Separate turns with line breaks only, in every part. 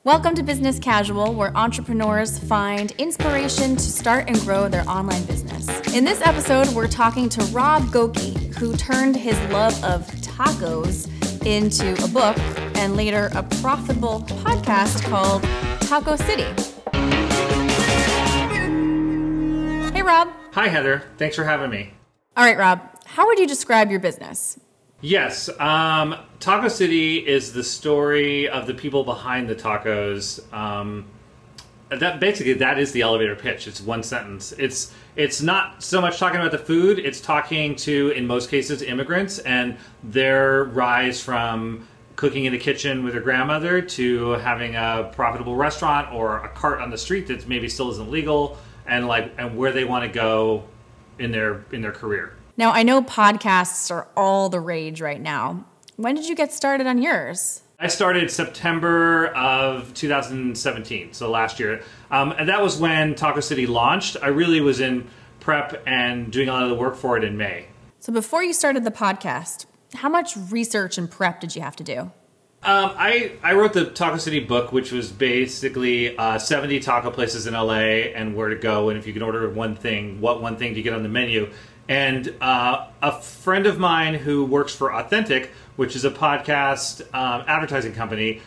Welcome to Business Casual, where entrepreneurs find inspiration to start and grow their online business. In this episode, we're talking to Rob GOKEE, who turned his love of tacos into a book and later a profitable podcast called Taco City. Hey, Rob.
Hi, Heather. Thanks for having me.
All right, Rob. How would you describe your business?
Yes, Taco City is the story of the people behind the tacos. That is the elevator pitch. It's one sentence. It's not so much talking about the food. It's talking to, in most cases, immigrants and their rise from cooking in the kitchen with their grandmother to having a profitable restaurant or a cart on the street that maybe still isn't legal, and where they want to go in their career.
Now, I know podcasts are all the rage right now. When did you get started on yours?
I started September of 2017, so last year. And that was when Taco City launched. I really was in prep and doing a lot of the work for it in May.
So before you started the podcast, how much research and prep did you have to do?
I wrote the Taco City book, which was basically 70 taco places in LA and where to go, and if you can order one thing, what one thing do you get on the menu. And a friend of mine who works for Authentic, which is a podcast advertising company,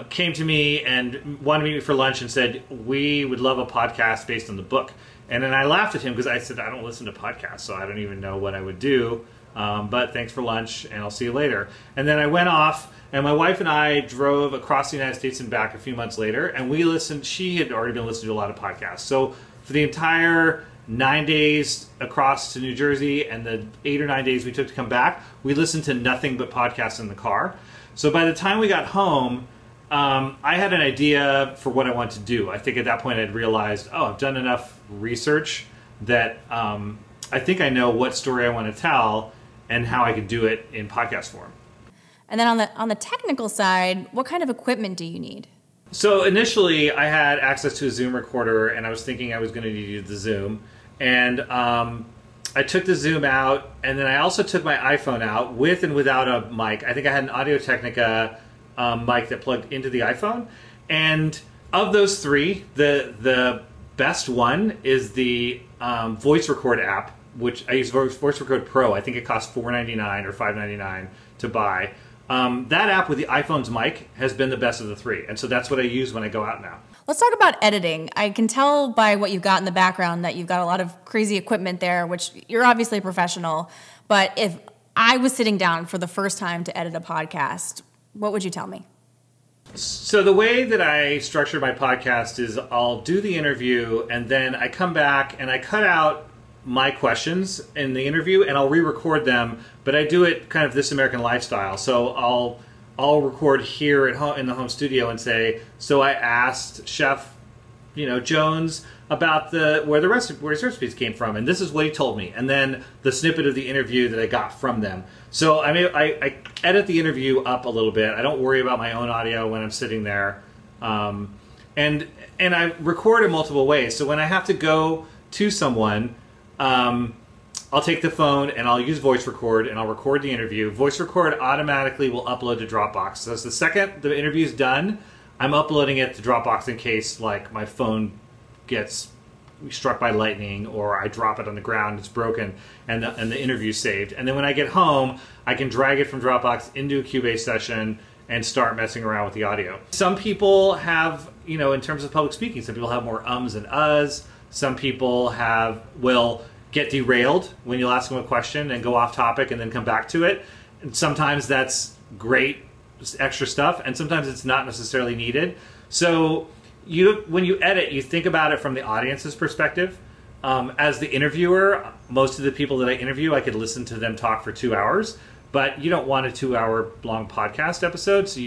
came to me and wanted to meet me for lunch and said, we would love a podcast based on the book. And then I laughed at him because I said, I don't listen to podcasts, so I don't even know what I would do. But thanks for lunch, and I'll see you later. And then I went off, and my wife and I drove across the United States and back a few months later, and we listened. She had already been listening to a lot of podcasts. So for the entire 9 days across to New Jersey and the 8 or 9 days we took to come back, we listened to nothing but podcasts in the car. So by the time we got home, I had an idea for what I wanted to do. I think at that point I'd realized, I've done enough research that I think I know what story I want to tell and how I could do it in podcast form.
And then on the technical side, what kind of equipment do you need?
So initially, I had access to a Zoom recorder, and I was thinking I was going to use the Zoom. And I took the Zoom out, and then I also took my iPhone out with and without a mic. I think I had an Audio-Technica mic that plugged into the iPhone. And of those three, the best one is the Voice Record app, which I use Voice Record Pro. I think it costs $4.99 or $5.99 to buy. That app with the iPhone's mic has been the best of the three, and so that's what I use when I go out now.
Let's talk about editing. I can tell by what you've got in the background that you've got a lot of crazy equipment there, which you're obviously a professional, but if I was sitting down for the first time to edit a podcast, what would you tell me?
So the way that I structure my podcast is I'll do the interview, and then I come back and I cut out my questions in the interview and I'll re-record them, but I do it kind of This American Lifestyle. So I'll record here at home in the home studio and say, so I asked Chef, Jones about where his recipes came from, and this is what he told me, and then the snippet of the interview that I got from them. So I edit the interview up a little bit. I don't worry about my own audio when I'm sitting there, and I record in multiple ways. So when I have to go to someone, I'll take the phone and I'll use Voice Record and I'll record the interview. Voice Record automatically will upload to Dropbox. So the second the interview's done, I'm uploading it to Dropbox in case my phone gets struck by lightning or I drop it on the ground, it's broken, and the interview's saved. And then when I get home, I can drag it from Dropbox into a Cubase session and start messing around with the audio. Some people have, in terms of public speaking, some people have more ums and uhs. Some people will get derailed when you'll ask them a question and go off topic and then come back to it. And sometimes that's great extra stuff, and sometimes it's not necessarily needed. So when you edit, you think about it from the audience's perspective. As the interviewer, most of the people that I interview, I could listen to them talk for 2 hours, but you don't want a 2-hour long podcast episode. So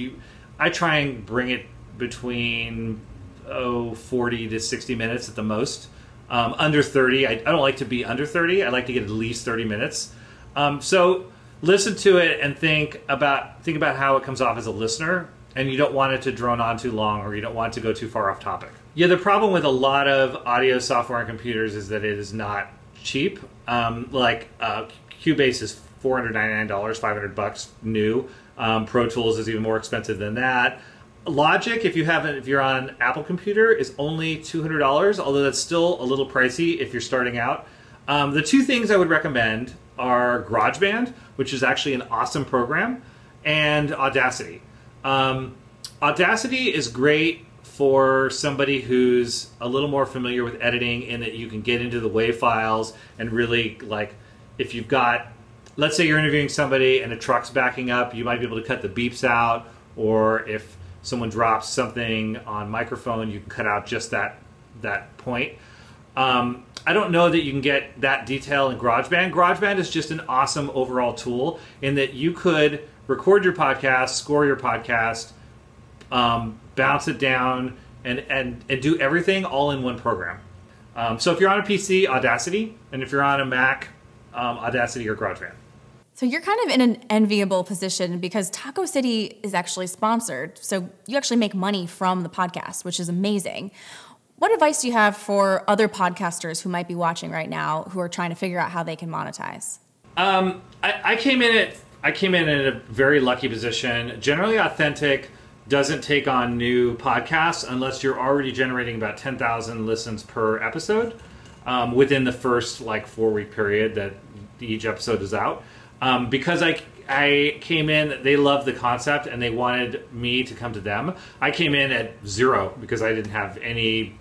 I try and bring it between 40 to 60 minutes at the most. Under 30. I don't like to be under 30. I like to get at least 30 minutes. So listen to it and think about how it comes off as a listener, and you don't want it to drone on too long, or you don't want it to go too far off topic. Yeah, the problem with a lot of audio software and computers is that it is not cheap. Cubase is $499, $500 new. Pro Tools is even more expensive than that. Logic, if you're on an Apple computer, is only $200, although that's still a little pricey if you're starting out. The two things I would recommend are GarageBand, which is actually an awesome program, and Audacity. Audacity is great for somebody who's a little more familiar with editing, in that you can get into the WAV files and really, like, if you've got, let's say you're interviewing somebody and a truck's backing up, you might be able to cut the beeps out, or if someone drops something on microphone, you can cut out just that point. I don't know that you can get that detail in GarageBand. GarageBand is just an awesome overall tool in that you could record your podcast, score your podcast, bounce it down, and do everything all in one program. So if you're on a PC, Audacity, and if you're on a Mac, Audacity or GarageBand.
So you're kind of in an enviable position because Taco City is actually sponsored. So you actually make money from the podcast, which is amazing. What advice do you have for other podcasters who might be watching right now who are trying to figure out how they can monetize?
I came in a very lucky position. Generally Authentic doesn't take on new podcasts unless you're already generating about 10,000 listens per episode within the first 4-week period that each episode is out. Because I came in, they loved the concept and they wanted me to come to them. I came in at 0 because I didn't have any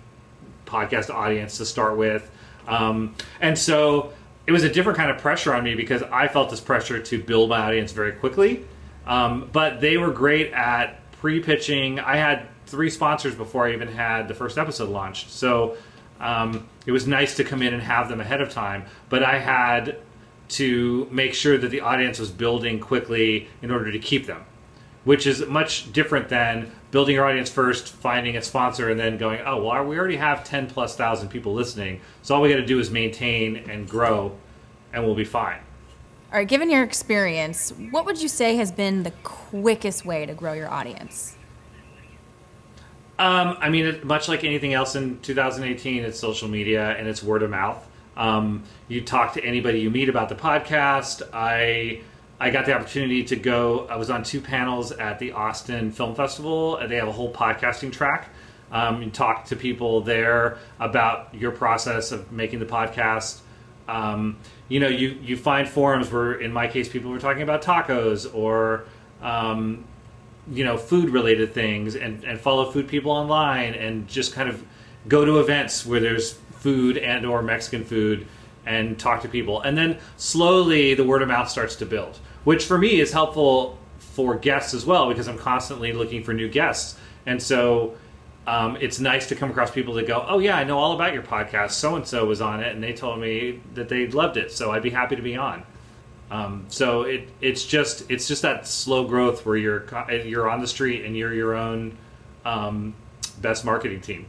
podcast audience to start with. And so it was a different kind of pressure on me because I felt this pressure to build my audience very quickly. But they were great at pre-pitching. I had 3 sponsors before I even had the first episode launched. So it was nice to come in and have them ahead of time. But I had to make sure that the audience was building quickly in order to keep them, which is much different than building your audience first, finding a sponsor, and then going, oh, well, we already have 10,000+ people listening, so all we got to do is maintain and grow, and we'll be fine.
All right, given your experience, what would you say has been the quickest way to grow your audience?
I mean, much like anything else in 2018, it's social media and it's word of mouth. You talk to anybody you meet about the podcast. I got the opportunity to go. I was on 2 panels at the Austin Film Festival. They have a whole podcasting track. You talk to people there about your process of making the podcast. You find forums where, in my case, people were talking about tacos or food related things, and follow food people online, and just kind of go to events where there's food and or Mexican food and talk to people. And then slowly the word of mouth starts to build, which for me is helpful for guests as well, because I'm constantly looking for new guests. And so it's nice to come across people that go, oh yeah, I know all about your podcast. So-and-so was on it and they told me that they loved it. So I'd be happy to be on. So it's just that slow growth where you're on the street and you're your own best marketing team.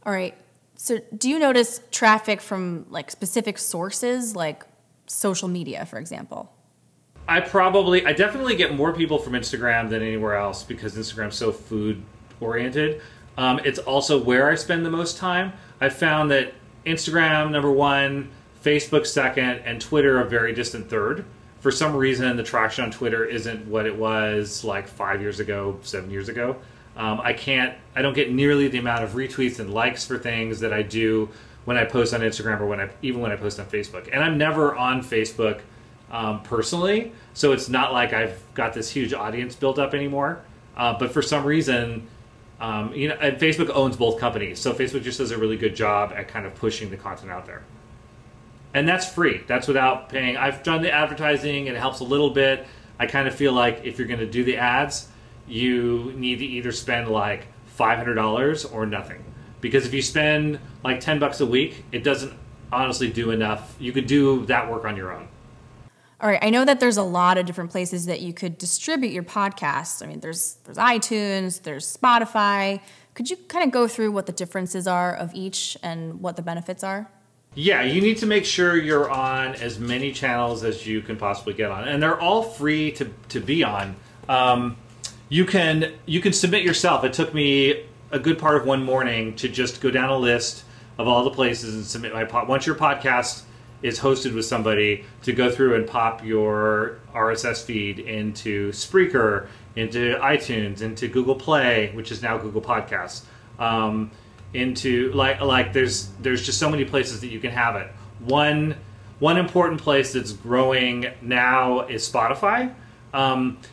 All right. So do you notice traffic from specific sources, like social media, for example?
I definitely get more people from Instagram than anywhere else because Instagram's so food oriented. It's also where I spend the most time. I found that Instagram, number 1, Facebook second, and Twitter a very distant third. For some reason, the traction on Twitter isn't what it was 5 years ago, 7 years ago. I don't get nearly the amount of retweets and likes for things that I do when I post on Instagram or even when I post on Facebook. And I'm never on Facebook personally, so it's not like I've got this huge audience built up anymore. But for some reason, and Facebook owns both companies, so Facebook just does a really good job at kind of pushing the content out there. And that's free. That's without paying. I've done the advertising, and it helps a little bit. I kind of feel like if you're going to do the ads, you need to either spend $500 or nothing. Because if you spend $10 a week, it doesn't honestly do enough. You could do that work on your own.
All right, I know that there's a lot of different places that you could distribute your podcasts. I mean, there's iTunes, there's Spotify. Could you kind of go through what the differences are of each and what the benefits are?
Yeah, you need to make sure you're on as many channels as you can possibly get on. And they're all free to be on. You can submit yourself. It took me a good part of one morning to just go down a list of all the places and submit my once your podcast is hosted with somebody, to go through and pop your RSS feed into Spreaker, into iTunes, into Google Play, which is now Google Podcasts, into like there's just so many places that you can have it. One important place that's growing now is Spotify.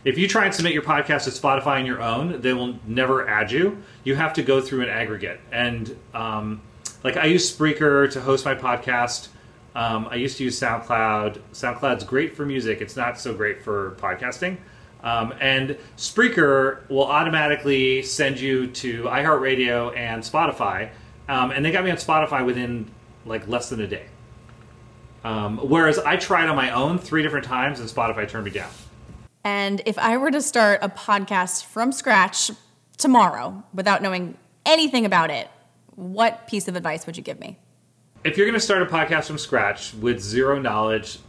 If you try and submit your podcast to Spotify on your own, they will never add you. You have to go through an aggregate. And like I use Spreaker to host my podcast. I used to use SoundCloud. SoundCloud's great for music. It's not so great for podcasting. And Spreaker will automatically send you to iHeartRadio and Spotify. And they got me on Spotify within like less than a day. Whereas I tried on my own 3 different times and Spotify turned me down.
And if I were to start a podcast from scratch tomorrow without knowing anything about it, what piece of advice would you give me?
If you're going to start a podcast from scratch with zero knowledge,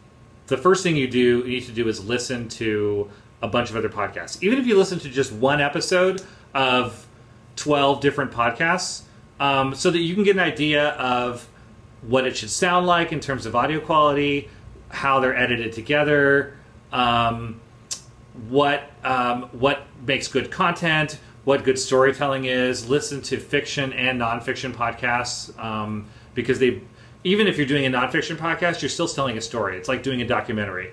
the first thing you need to do is listen to a bunch of other podcasts. Even if you listen to just one episode of 12 different podcasts, so that you can get an idea of what it should sound like in terms of audio quality, how they're edited together, what makes good content, what good storytelling is. Listen to fiction and nonfiction podcasts, because even if you're doing a nonfiction podcast, you're still telling a story. It's like doing a documentary.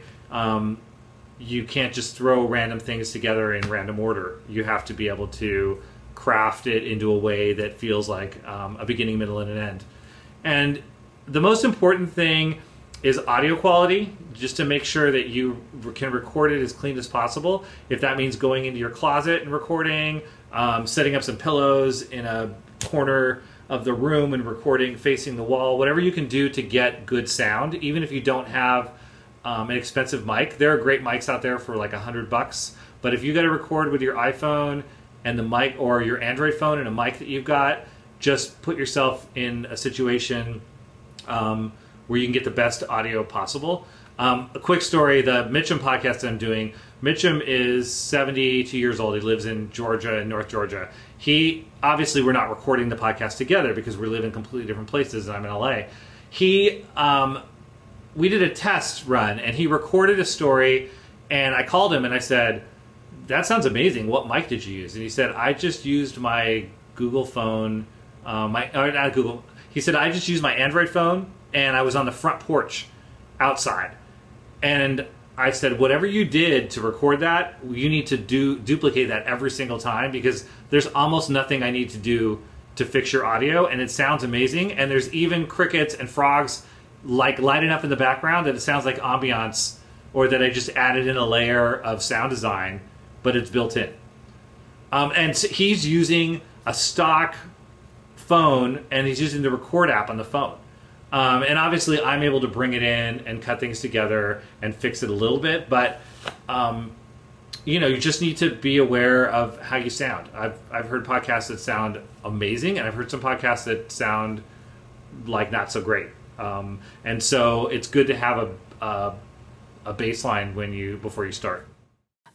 You can't just throw random things together in random order. You have to be able to craft it into a way that feels like a beginning, middle, and an end. And the most important thing is audio quality, just to make sure that you can record it as clean as possible. If that means going into your closet and recording, setting up some pillows in a corner of the room and recording facing the wall, whatever you can do to get good sound, even if you don't have an expensive mic. There are great mics out there for like $100, but if you got to record with your iPhone and the mic, or your Android phone and a mic that you've got, just put yourself in a situation where you can get the best audio possible. A quick story, the Mitchum podcast that I'm doing, Mitchum is 72 years old. He lives in Georgia, in North Georgia. Obviously we're not recording the podcast together because we live in completely different places and I'm in LA. We did a test run and he recorded a story, and I called him and I said, "That sounds amazing. What mic did you use?" And he said, "I just used my Google phone, not Google." He said, "I just used my Android phone and I was on the front porch outside." And I said, "Whatever you did to record that, you need to duplicate that every single time, because there's almost nothing I need to do to fix your audio, and it sounds amazing. And there's even crickets and frogs like lighting up in the background that it sounds like ambiance, or that I just added in a layer of sound design, but it's built in." And so he's using a stock phone, and he's using the record app on the phone. And obviously I'm able to bring it in and cut things together and fix it a little bit, but you just need to be aware of how you sound. I've heard podcasts that sound amazing, and I've heard some podcasts that sound like not so great. And so it's good to have a baseline before you start.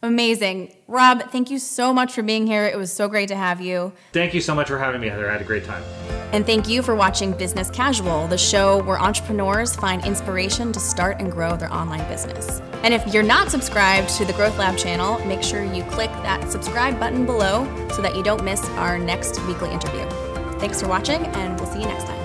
Amazing. Rob, thank you so much for being here. It was so great to have you.
Thank you so much for having me, Heather. I had a great time.
And thank you for watching Business Casual, the show where entrepreneurs find inspiration to start and grow their online business. And if you're not subscribed to the GrowthLab channel, make sure you click that subscribe button below so that you don't miss our next weekly interview. Thanks for watching, and we'll see you next time.